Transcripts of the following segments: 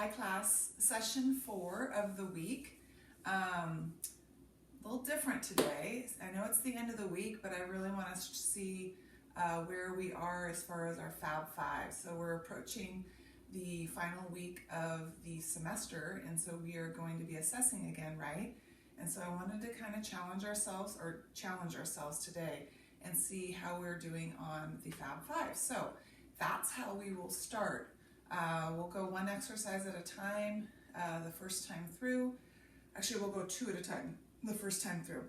Hi class, session 4 of the week. A little different today. I know it's the end of the week, but I really want us to see where we are as far as our Fab 5. So we're approaching the final week of the semester, and so we are going to be assessing again, right? And so I wanted to kind of challenge ourselves today and see how we're doing on the Fab 5. So that's how we will start. We'll go one exercise at a time the first time through. Actually, we'll go 2 at a time the first time through.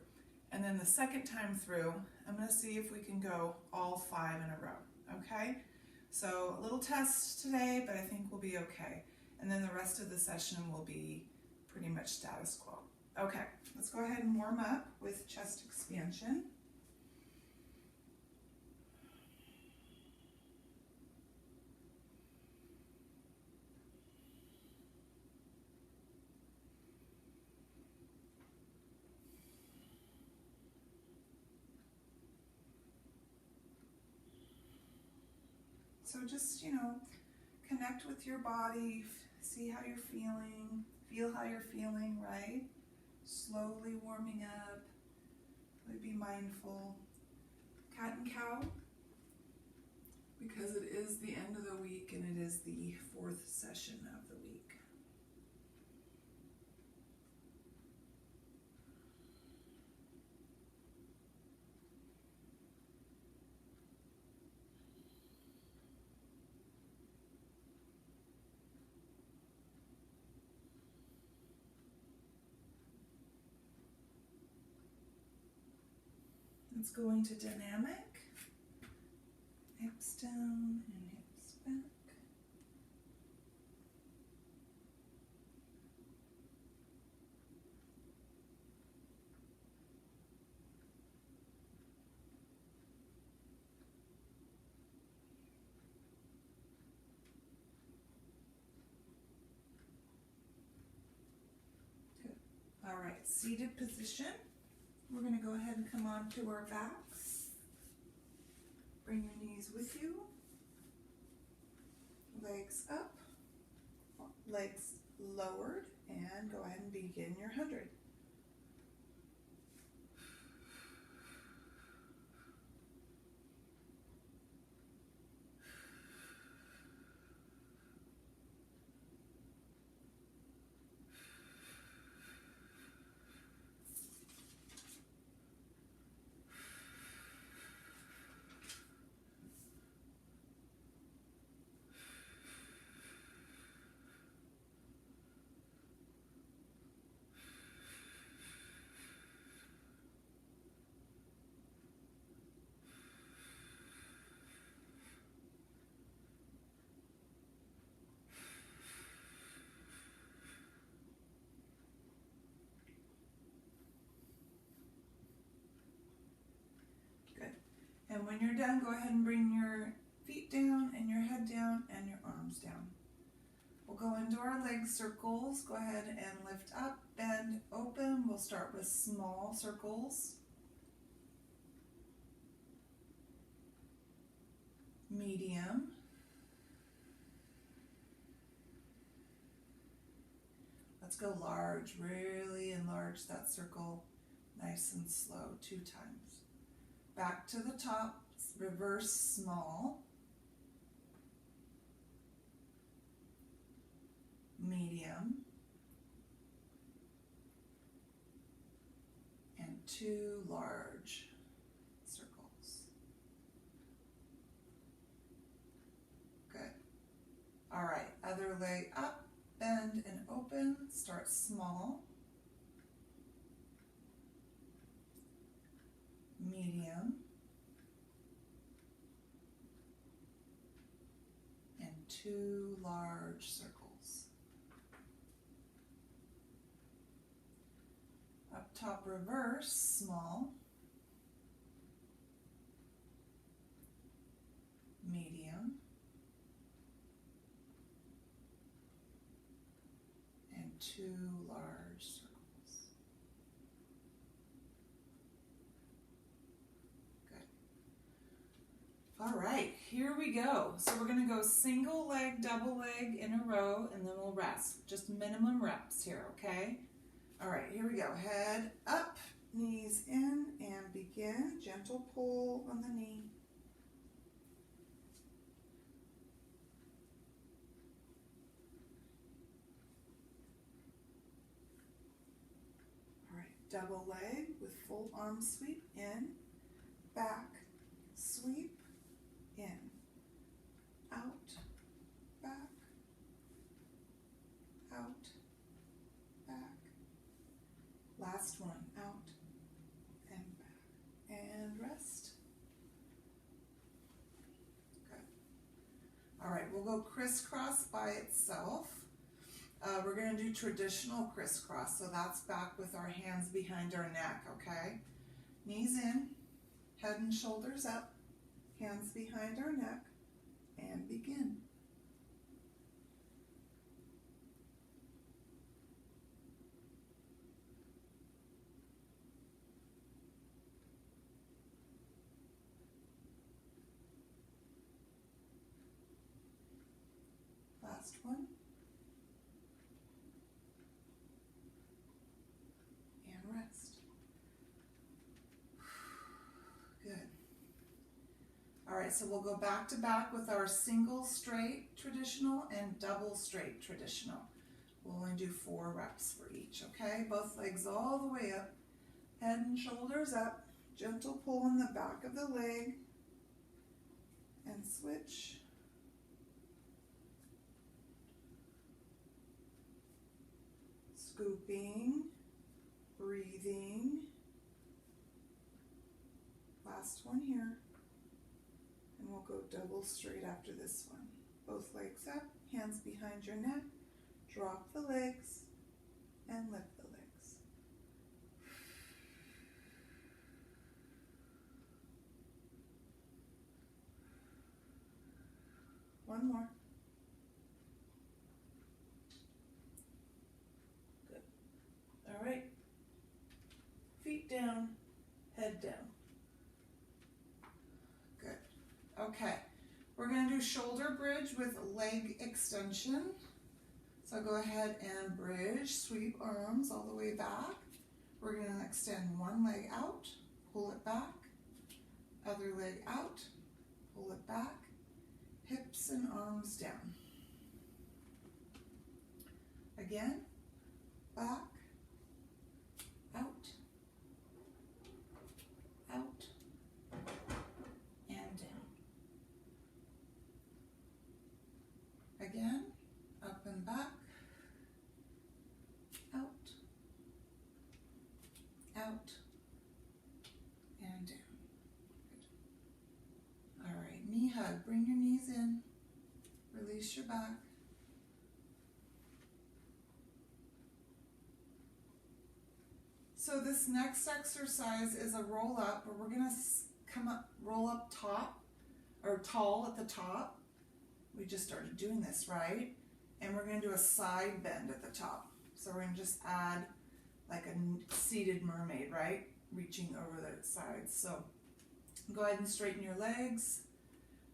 And then the second time through, I'm going to see if we can go all 5 in a row, okay? So a little test today, but I think we'll be okay. And then the rest of the session will be pretty much status quo. Okay, let's go ahead and warm up with chest expansion. So just, connect with your body, see how you're feeling, feel how you're feeling, right? Slowly warming up, really be mindful. Cat and cow, because it is the end of the week and it is the 4th session of the week. Let's go into dynamic, hips down and hips back. Good. All right, seated position. We're going to go ahead and come on to our backs. Bring your knees with you. Legs up, legs lowered, and go ahead and begin your 100. And when you're done, go ahead and bring your feet down and your head down and your arms down. We'll go into our leg circles. Go ahead and lift up, bend, open. We'll start with small circles, medium, let's go large. Really enlarge that circle, nice and slow, 2 times. Back to the top, reverse small, medium, and 2 large circles. Good. All right, other leg up, bend and open. Start small, medium, and 2 large circles. Up top, reverse, small, medium, and 2 large circles. Good. All right, here we go. So we're going to go single leg, double leg in a row, and then we'll rest. Just minimum reps here, okay? All right, here we go. Head up, knees in, and begin. Gentle pull on the knee. All right, double leg with full arm sweep in, back, sweep, in, out, back, out, back. Last one, out and back, and rest. Good. All right, we'll go crisscross by itself. We're going to do traditional crisscross, so that's back with our hands behind our neck, okay? Knees in, head and shoulders up, hands behind our neck, and begin. Last one. And rest. Good. All right, so we'll go back to back with our single straight traditional and double straight traditional. We'll only do 4 reps for each, okay? Both legs all the way up, head and shoulders up, gentle pull in the back of the leg, and switch. Scooping, breathing. Last one here. And we'll go double straight after this one. Both legs up, hands behind your neck, drop the legs, and lift the legs. One more. Good. All right. Feet down, head down. Okay, we're going to do shoulder bridge with leg extension. So go ahead and bridge, sweep arms all the way back. We're going to extend one leg out, pull it back, other leg out, pull it back, hips and arms down. Again, back, out, out, and down. Again, up and back, out, out, and down. Good. All right, knee hug. Bring your knees in. Release your back. So this next exercise is a roll up, where we're going to come up, roll up top, or tall at the top. We just started doing this, right? And we're going to do a side bend at the top. So we're going to just add like a seated mermaid, right? Reaching over the sides. So go ahead and straighten your legs.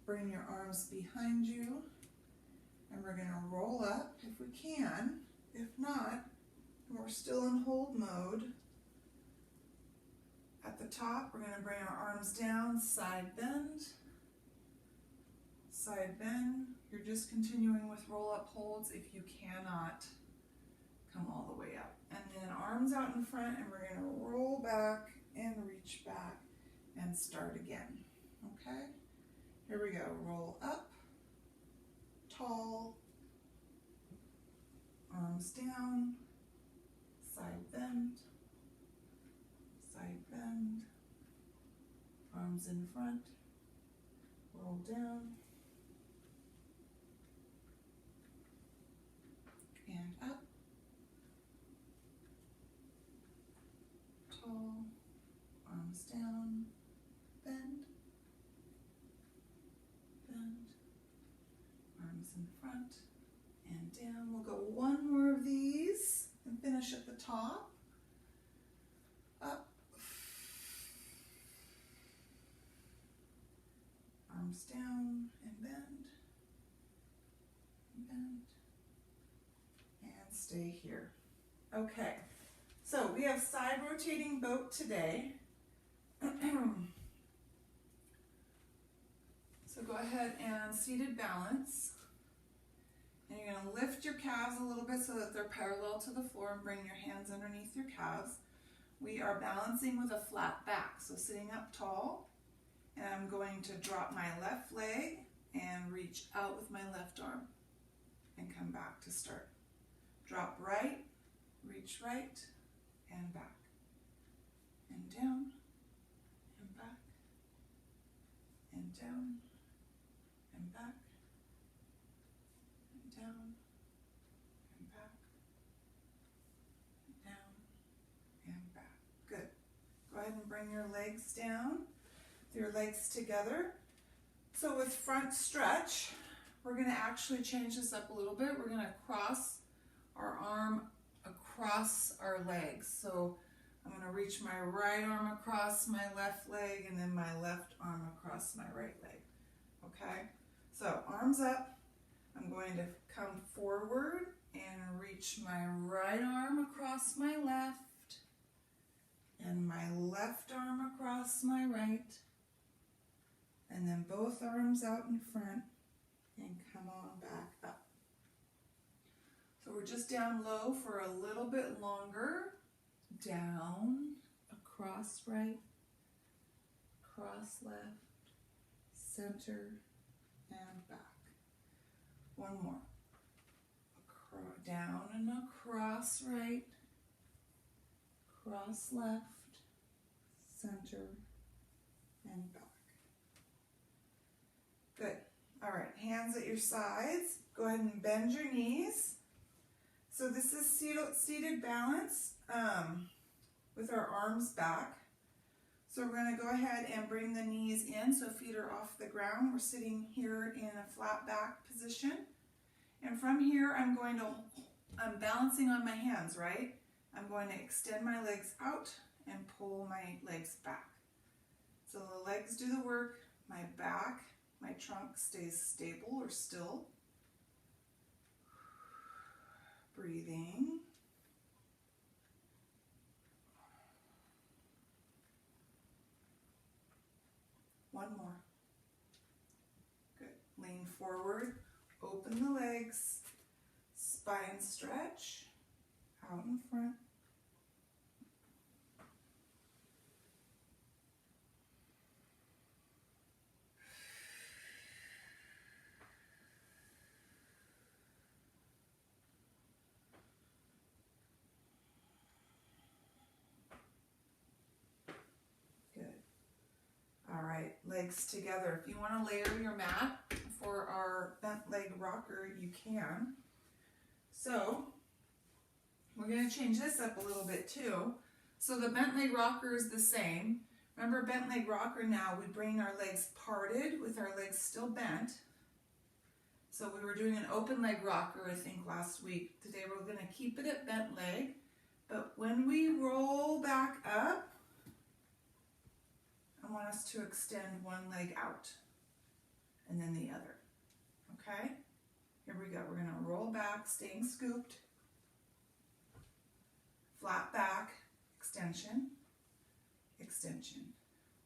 Bring your arms behind you. And we're going to roll up if we can. If not, we're still in hold mode. At the top, we're going to bring our arms down, side bend. Side bend. You're just continuing with roll-up holds if you cannot come all the way up. And then arms out in front, and we're going to roll back and reach back and start again. Okay? Here we go. Roll up, tall, arms down, side bend, arms in front, roll down, and up, tall, arms down, bend, arms in front, and down. We'll go one more of these and finish at the top. Up, Arms down and bend, and bend, and stay here. Okay, so we have side rotating boat today. So go ahead and seated balance. And you're going to lift your calves a little bit so that they're parallel to the floor and bring your hands underneath your calves. We are balancing with a flat back, so sitting up tall. And I'm going to drop my left leg and reach out with my left arm and come back to start. Drop right, reach right, and back. And down, and back, and down, and back, and down, and back, and down, and back. Good. Go ahead and bring your legs down, your legs together. So with front stretch, we're going to actually change this up a little bit. We're going to cross our arm across our legs. So I'm going to reach my right arm across my left leg and then my left arm across my right leg. Okay? So arms up. I'm going to come forward and reach my right arm across my left and my left arm across my right. And then both arms out in front and come on back up. So we're just down low for a little bit longer. Down, across right, cross left, center, and back. One more. Down and across right, cross left, center, and back. Good. All right, hands at your sides. Go ahead and bend your knees. So this is seated balance with our arms back. So we're going to go ahead and bring the knees in so feet are off the ground. We're sitting here in a flat back position. And from here, I'm balancing on my hands, right? I'm going to extend my legs out and pull my legs back. So the legs do the work, my back, my trunk stays stable or still. Breathing. One more. Good. Lean forward, open the legs, spine stretch, out in front. All right, legs together. If you want to layer your mat for our bent leg rocker, you can. So we're going to change this up a little bit too. So the bent leg rocker is the same. Remember, bent leg rocker now, we bring our legs parted with our legs still bent. So we were doing an open leg rocker, I think, last week. Today we're going to keep it at bent leg. But when we roll back up, I want us to extend one leg out and then the other. Okay? Here we go. We're going to roll back, staying scooped. Flat back, extension, extension.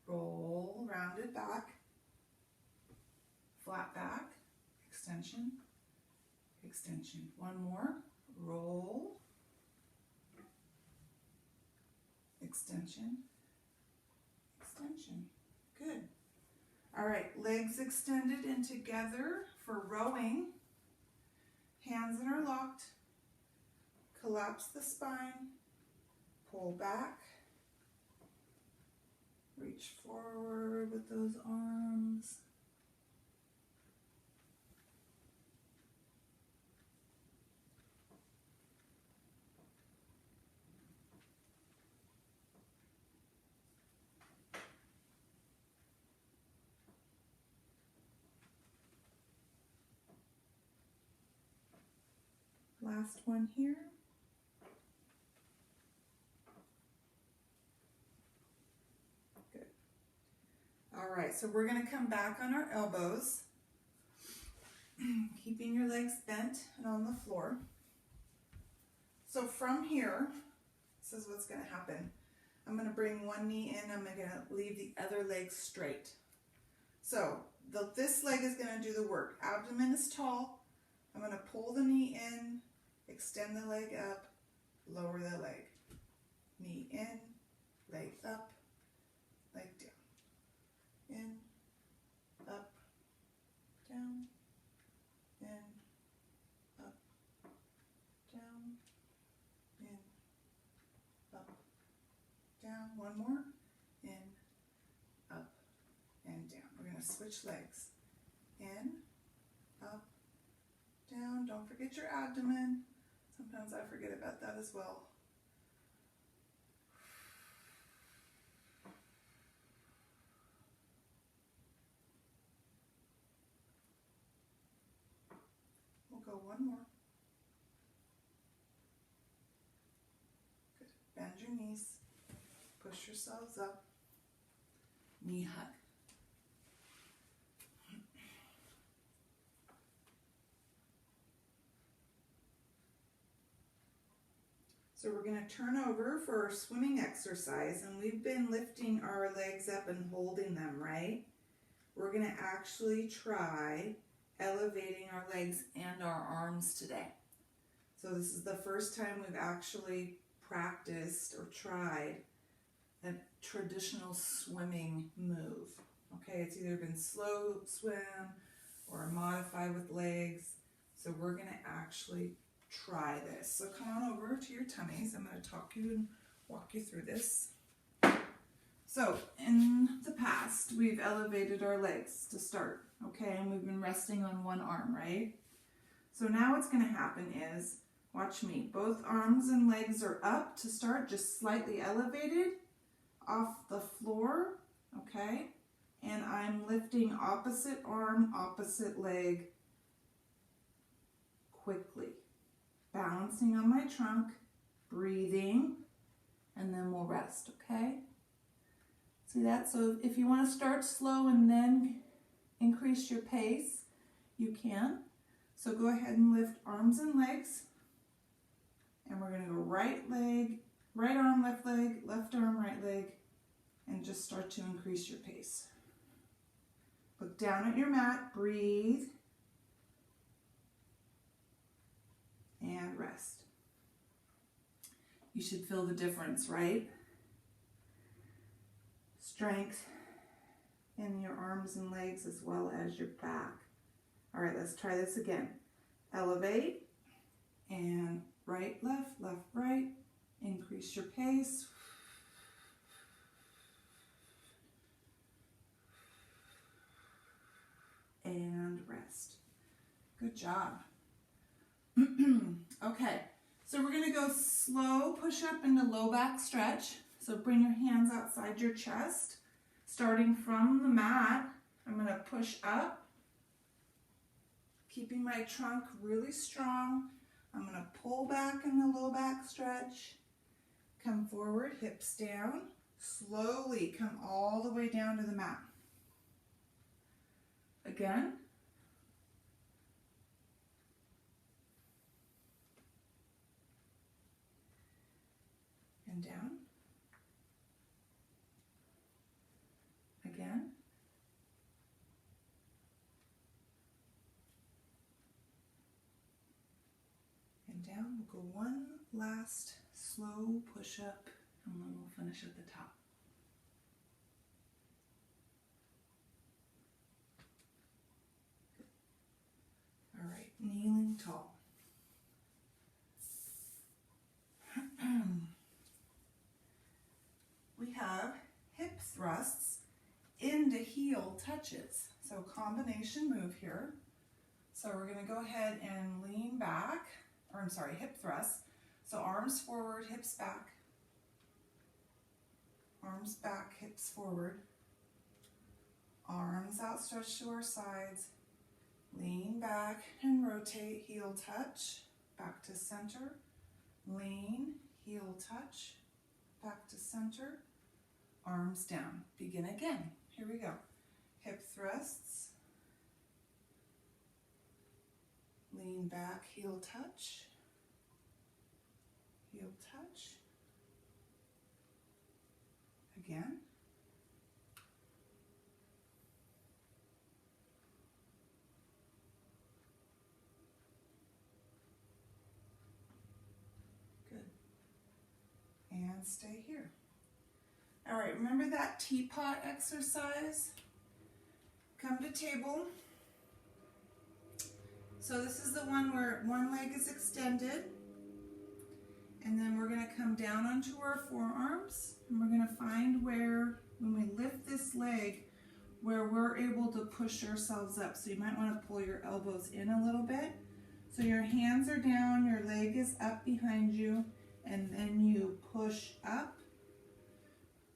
Roll, rounded back. Flat back, extension, extension. One more. Roll, extension, extension. Good. All right, legs extended and together for rowing. Hands interlocked. Collapse the spine. Pull back. Reach forward with those arms. Last one here. Good. All right, so we're going to come back on our elbows, keeping your legs bent and on the floor. So from here, this is what's going to happen. I'm going to bring one knee in, I'm going to leave the other leg straight. So this leg is going to do the work. Abdomen is tall. I'm going to pull the knee in, extend the leg up, lower the leg. Knee in, leg up, leg down. In, up, down, in, up, down, in, up, down. One more. In, up, and down. We're going to switch legs. In, up, down. Don't forget your abdomen. Sometimes I forget about that as well. We'll go one more. Good. Bend your knees. Push yourselves up. Knee hug. So we're going to turn over for our swimming exercise, and we've been lifting our legs up and holding them, right? We're going to actually try elevating our legs and our arms today. So this is the first time we've actually practiced or tried a traditional swimming move. Okay, it's either been slow swim or modified with legs. So we're going to actually try this. So come on over to your tummies. I'm going to talk you and walk you through this. So in the past, we've elevated our legs to start, okay? And we've been resting on one arm, right? So now what's going to happen is, watch me, both arms and legs are up to start, just slightly elevated off the floor, okay? And I'm lifting opposite arm, opposite leg quickly. Balancing on my trunk, breathing, and then we'll rest, okay? See that? So if you want to start slow and then increase your pace, you can. So go ahead and lift arms and legs. And we're going to go right leg, right arm, left leg, left arm, right leg, and just start to increase your pace. Look down at your mat, breathe, and rest. You should feel the difference, right? Strength in your arms and legs as well as your back. All right, let's try this again. Elevate and right, left, right. Increase your pace. And rest. Good job. Okay, so we're going to go slow push up into low back stretch. So bring your hands outside your chest. Starting from the mat, I'm going to push up, keeping my trunk really strong. I'm going to pull back in the low back stretch. Come forward, hips down. Slowly come all the way down to the mat. Again. And down. Again. And down. We'll go one last slow push up, and then we'll finish at the top. All right, kneeling tall. We have hip thrusts into heel touches. So combination move here. So we're going to go ahead and lean back, or I'm sorry, hip thrust. So arms forward, hips back. Arms back, hips forward. Arms outstretched to our sides. Lean back and rotate, heel touch, back to center. Lean, heel touch, back to center. Arms down. Begin again. Here we go. hip thrusts. Lean back, heel touch. Heel touch. Again. Good. And stay here. All right, remember that teapot exercise? Come to table. So this is the one where one leg is extended. And then we're going to come down onto our forearms. And we're going to find where, when we lift this leg, where we're able to push ourselves up. So you might want to pull your elbows in a little bit. So your hands are down, your leg is up behind you, and then you push up.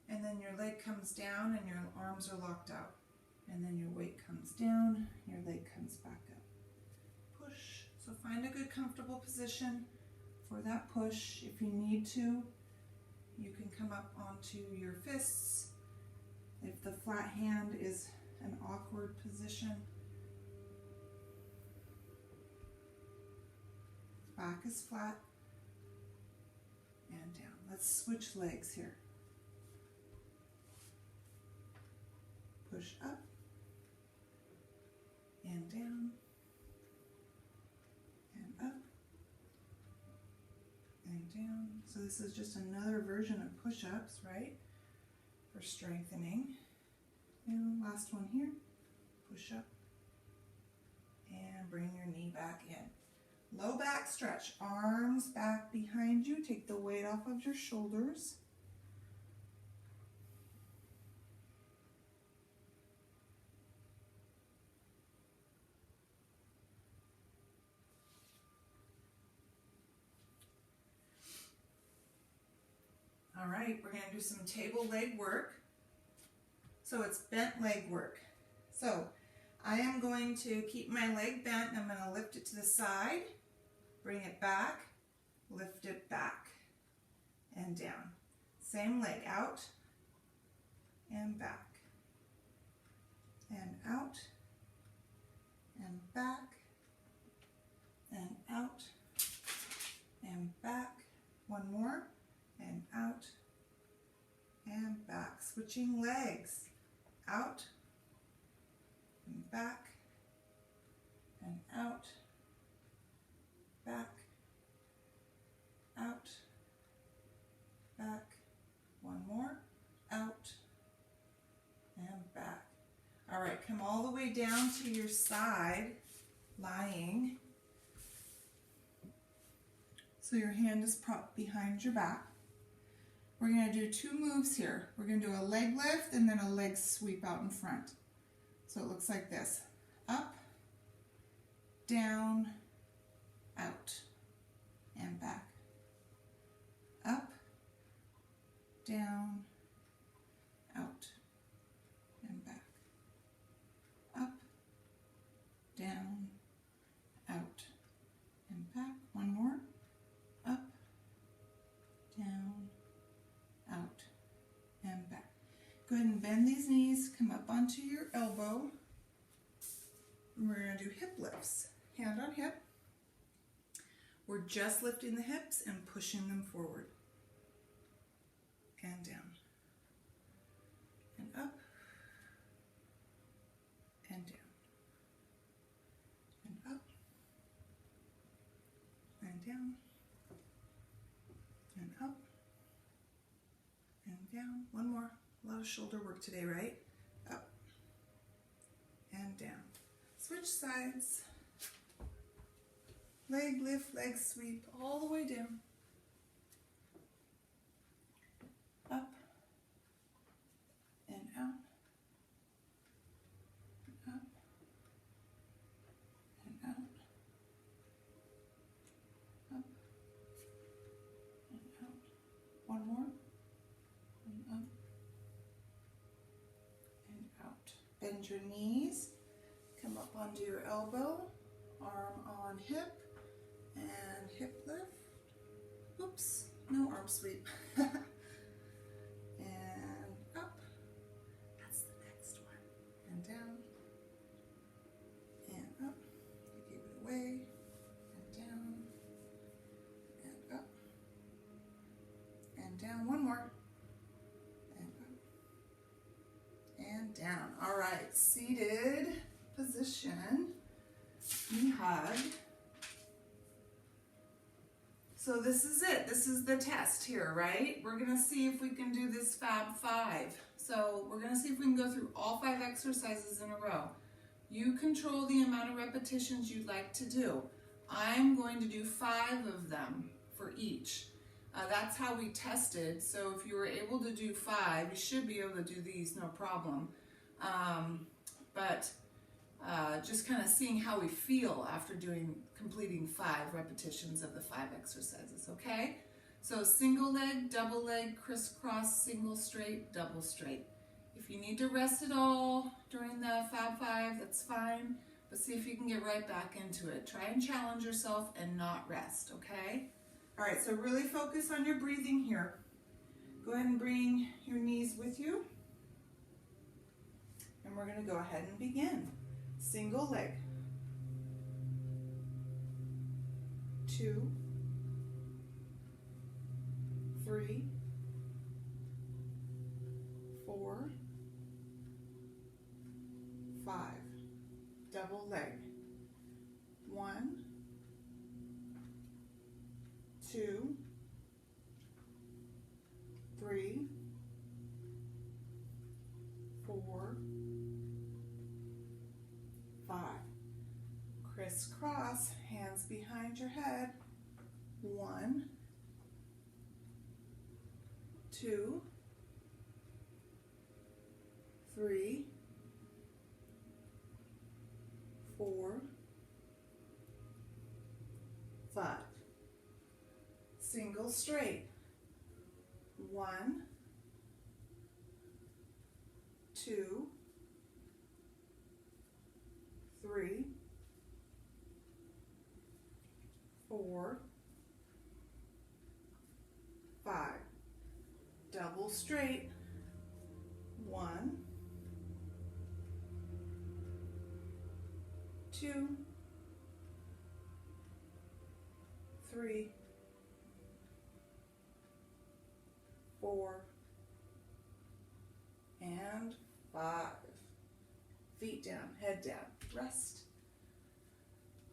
And then your leg comes down and your arms are locked out. And then your weight comes down, your leg comes back up. Push. So find a good comfortable position for that push. If you need to, you can come up onto your fists. If the flat hand is an awkward position, back is flat and down. Let's switch legs here. Push up and down and up and down. So this is just another version of push-ups, right? For strengthening. And last one here. Push up and bring your knee back in. Low back stretch. Arms back behind you. Take the weight off of your shoulders. All right, we're going to do some table leg work. So it's bent leg work. So I am going to keep my leg bent. I'm going to lift it to the side, bring it back, lift it back and down. Same leg, out and back and out and back and out and back. One more. And out and back. Switching legs. Out and back and out, back, out, back. One more. Out and back. All right, come all the way down to your side, lying. So your hand is propped behind your back. We're going to do two moves here. We're going to do a leg lift and then a leg sweep out in front. So it looks like this. Up, down, out, and back. Up, down, out, and back. Up, down, out, and back. One more. Up, down, out, and back. Go ahead and bend these knees, come up onto your elbow. And we're going to do hip lifts. Hand on hip. We're just lifting the hips and pushing them forward. And down. And up. And down. And up. And down. And up. And down. One more. A lot of shoulder work today, right? Up and down. Switch sides. Leg lift, leg sweep, all the way down. Up and out. Up and out. Up and out. One more. And up. And out. Bend your knees, come up onto your elbow, arm on hip, and hip lift. Oops, no arm sweep. And up. That's the next one. And down. down. All right, seated position, knee hug. So this is it. This is the test here, right? We're gonna see if we can do this Fab Five. So we're gonna see if we can go through all 5 exercises in a row. You control the amount of repetitions you'd like to do. I'm going to do 5 of them for each. That's how we tested. So if you were able to do 5, you should be able to do these no problem. Just kind of seeing how we feel after completing 5 repetitions of the 5 exercises, okay? So single leg, double leg, crisscross, single straight, double straight. If you need to rest at all during the Fab Five, that's fine, but see if you can get right back into it. Try and challenge yourself and not rest, okay? All right, so really focus on your breathing here. Go ahead and bring your knees with you. And we're gonna go ahead and begin. Single leg. 2, 3, 4, 5. Double leg. 1, 2, 3, 4, 5. Crisscross, hands behind your head. 1, 2, 3, 4, 5. Single straight. 1, 2, 3, 4, 5. Double straight. 1, 2, 3, 4, and 5. Feet down, head down, rest.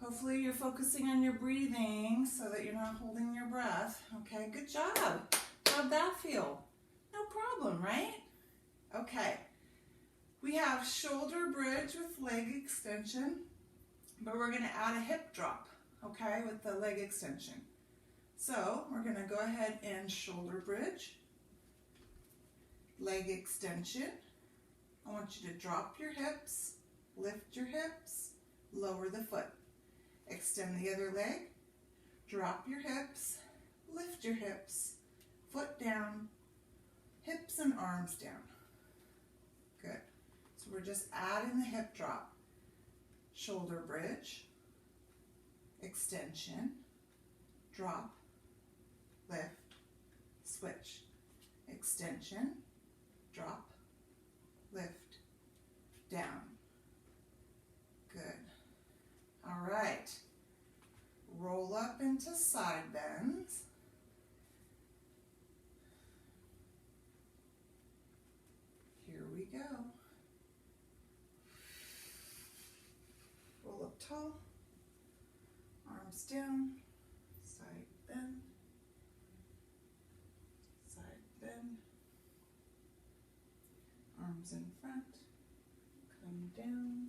Hopefully you're focusing on your breathing so that you're not holding your breath. Okay, good job. How'd that feel? No problem, right? Okay, we have shoulder bridge with leg extension, but we're gonna add a hip drop, okay, with the leg extension. So we're gonna go ahead and shoulder bridge, leg extension. I want you to drop your hips, lift your hips, lower the foot. Extend the other leg, drop your hips, lift your hips, foot down, hips and arms down. Good. So we're just adding the hip drop. Shoulder bridge, extension, drop, lift, switch. Extension, drop, lift, down. Good. All right. Roll up into side bends. Here we go. Roll up tall, arms down, side bend, arms in front, come down,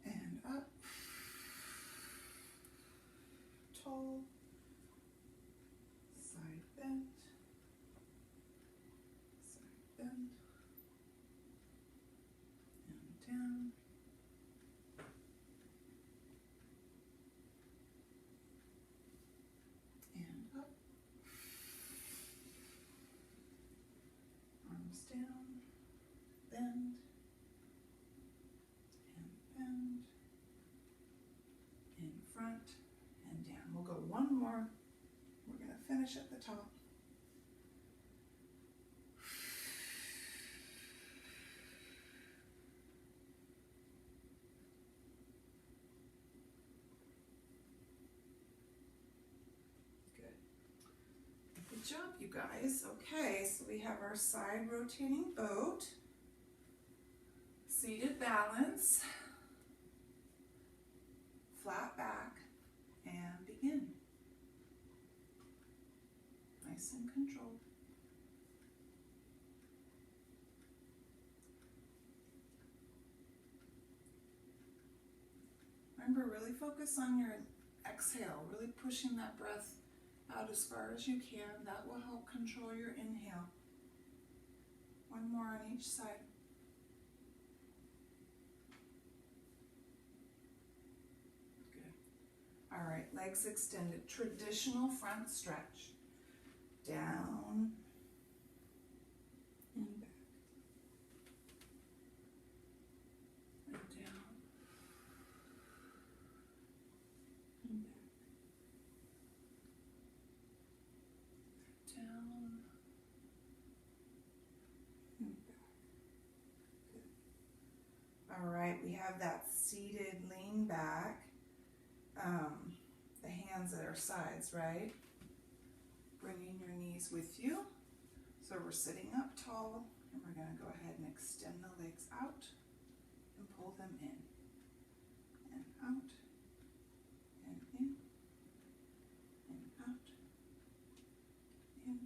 and up, tall, side bend, and down, and up, arms down, bend, and in front and down. We'll go one more. We're going to finish at the top. Good job, you guys. Okay, so we have our side rotating boat, seated balance, flat back, and begin. Nice and controlled. Remember, really focus on your exhale, really pushing that breath out as far as you can. That will help control your inhale. One more on each side. Good. All right, legs extended. Traditional front stretch. Down and back. And down and back. Down and back. Good. All right, we have that seated lean back. The hands at our sides, right? Bringing your knees with you. So we're sitting up tall, and we're going to go ahead and extend the legs out and pull them in and out and in and out, in,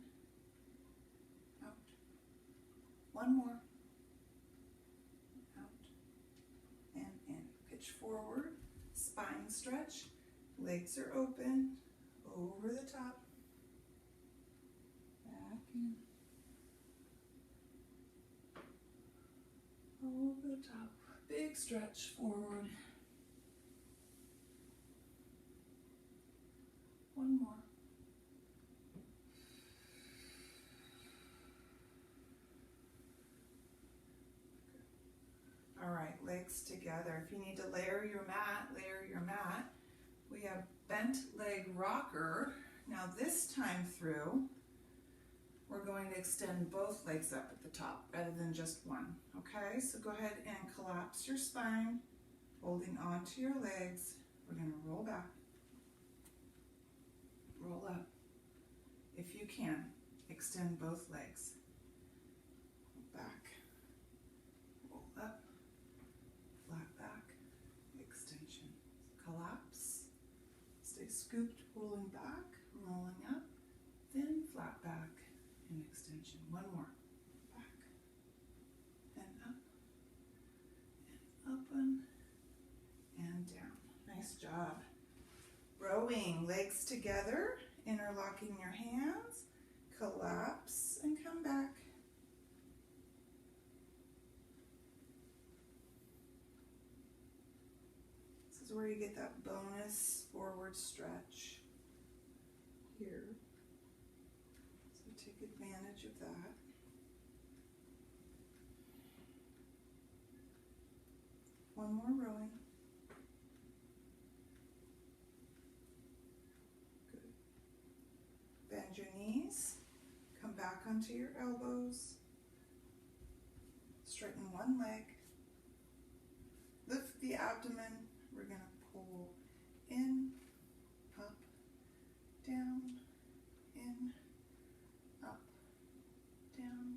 out. One more. Out and in. Pitch forward, spine stretch, legs are open, over the top. Over the top. Big stretch forward. One more. All right, legs together. If you need to layer your mat, layer your mat. We have bent leg rocker. Now this time through, we're going to extend both legs up at the top rather than just one, okay? So go ahead and collapse your spine, holding onto your legs. We're gonna roll back, roll up. If you can, extend both legs. Back, roll up, flat back, extension. Collapse, stay scooped, rolling back, rolling up, then flat back. And extension. One more. Back and open and down. Nice job. Rowing, legs together, interlocking your hands, collapse and come back. This is where you get that bonus forward stretch here. Take advantage of that. One more rowing. Good. Bend your knees. Come back onto your elbows. Straighten one leg. Lift the abdomen. We're going to pull in, up, down, in, up, down.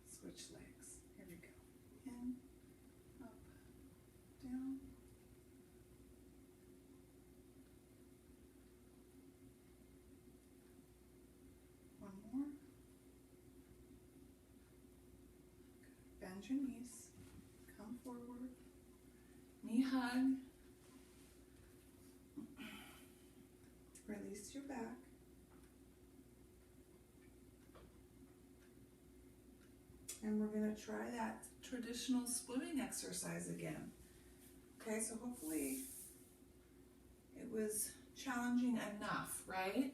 Switch legs. Here we go. In, up, down. One more. Bend your knees. Come forward. Knee hug. Release your back. And we're going to try that traditional splitting exercise again. Okay, so hopefully it was challenging enough, right?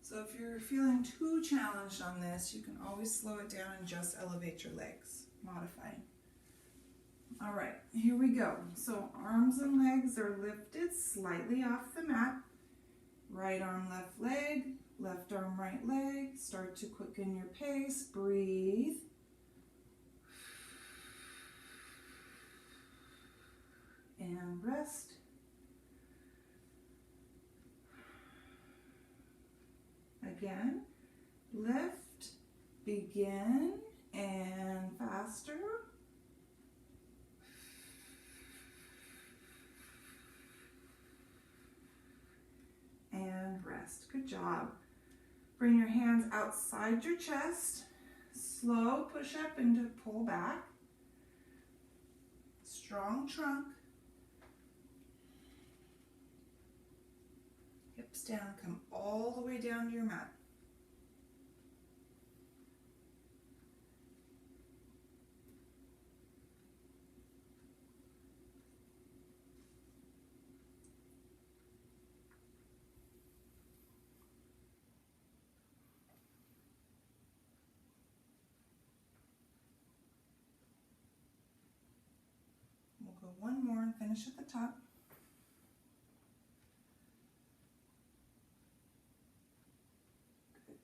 So if you're feeling too challenged on this, you can always slow it down and just elevate your legs, modifying. All right, here we go. So arms and legs are lifted slightly off the mat. Right arm, left leg, left arm, right leg. Start to quicken your pace. Breathe. And rest. again. Lift, begin, and faster. And rest. Good job. Bring your hands outside your chest. Slow push up into pull back. Strong trunk. Hips down, come all the way down to your mat. We'll go one more and finish at the top. Good.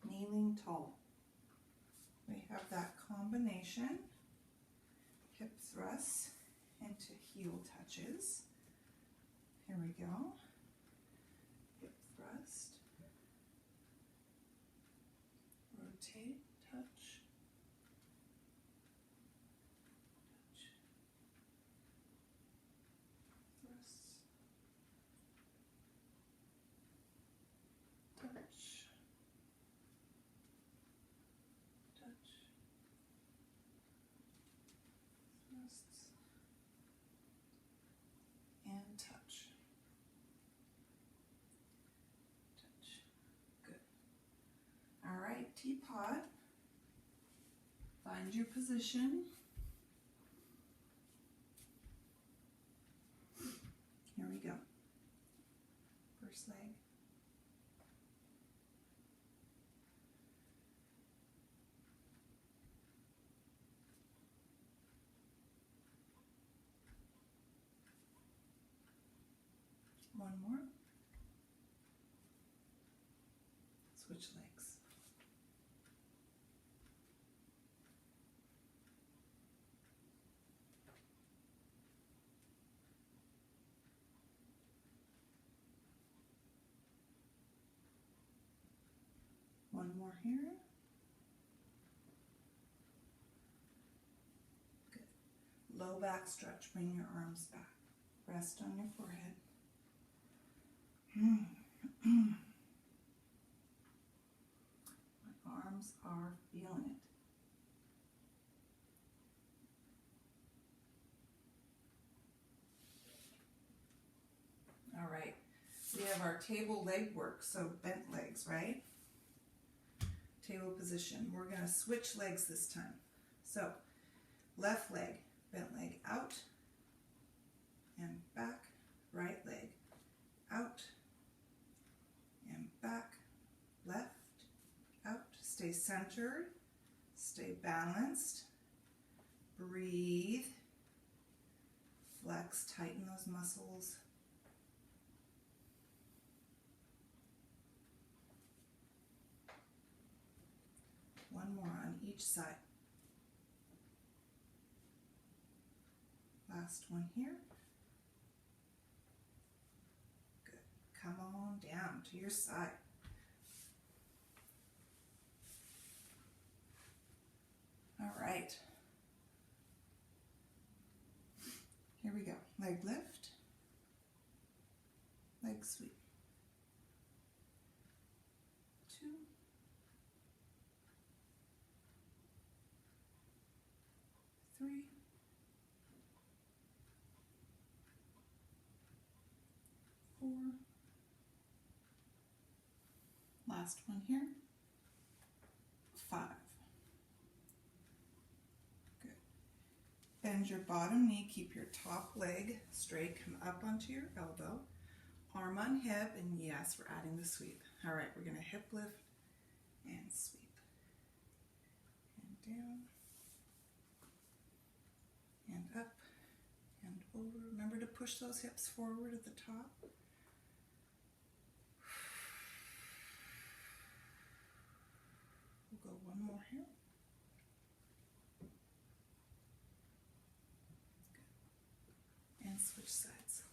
Kneeling tall. We have that combination, hip thrusts into heel touches. Here we go. Hip thrust. Rotate, touch. Touch. Thrust. Touch. Touch. Thrusts. And touch. Touch. Good. All right, teapot. Find your position. Here we go. First leg. One more. Switch legs. One more here. Good. Low back stretch. Bring your arms back. Rest on your forehead. My arms are feeling it. All right. We have our table leg work, so bent legs, right? Table position. We're going to switch legs this time. So, left leg, bent leg out and back, right leg out and back, left, out. Stay centered, stay balanced, breathe, flex, tighten those muscles. One more on each side. Last one here. Good. Come on down to your side. All right. Here we go. Leg lift. Leg sweep. 2. 3. 4. Last one here. 5. Good. Bend your bottom knee, keep your top leg straight, come up onto your elbow, arm on hip, and yes, we're adding the sweep. All right, we're gonna hip lift and sweep. And down, and up, and over. Remember to push those hips forward at the top. We'll go one more here. Good. And switch sides.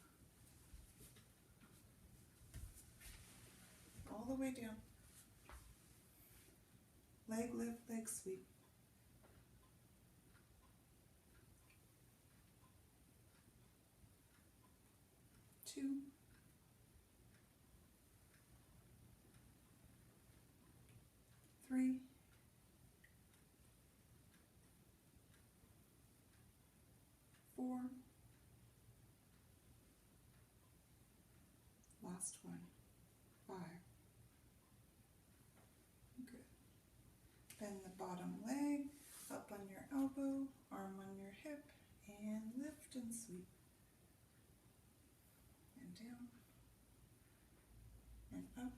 All the way down. leg lift, leg sweep. 2, 3, 4, last one, 5. Good. Bend the bottom leg, up on your elbow, arm on your hip, and lift and sweep. And down, and up,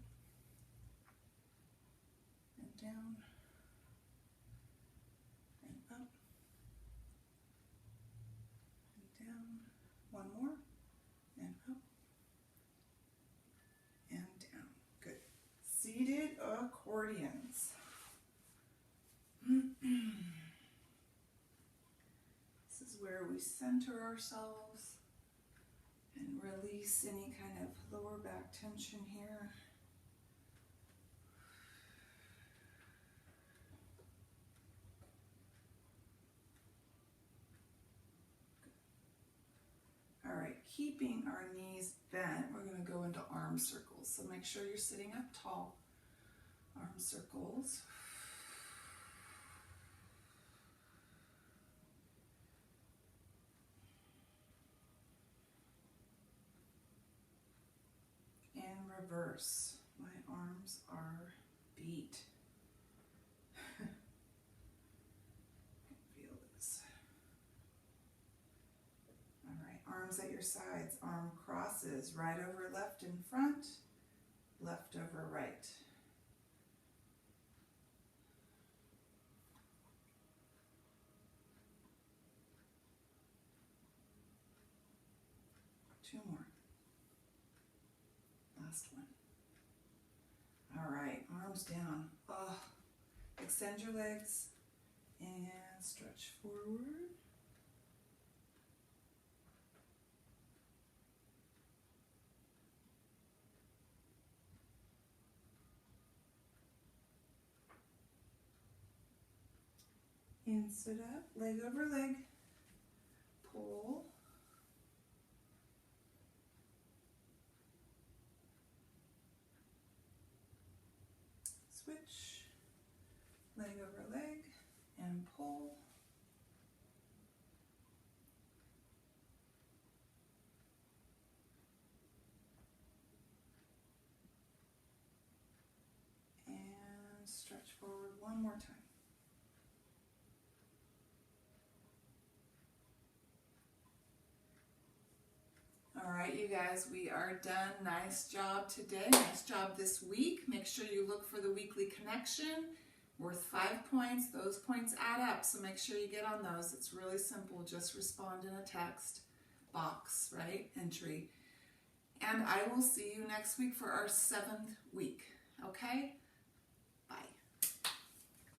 and down, and up, and down. One more, and up, and down. Good. Seated accordions. This is where we center ourselves and release any kind of lower back tension here. All right, keeping our knees bent, we're going to go into arm circles. So make sure you're sitting up tall. Arm circles. And reverse. My arms are beat. Feel this. All right, arms at your sides. Arm crosses, right over left in front, left over right. Two more. Last one. All right, arms down. Extend your legs and stretch forward. And sit up, leg over leg. Pull. Switch, leg over leg, and pull. And stretch forward one more time. All right, you guys, we are done. Nice job today. Nice job this week. Make sure you look for the weekly connection. Worth 5 points. Those points add up, so make sure you get on those. It's really simple. Just respond in a text box, right? Entry. And I will see you next week for our 7th week. Okay?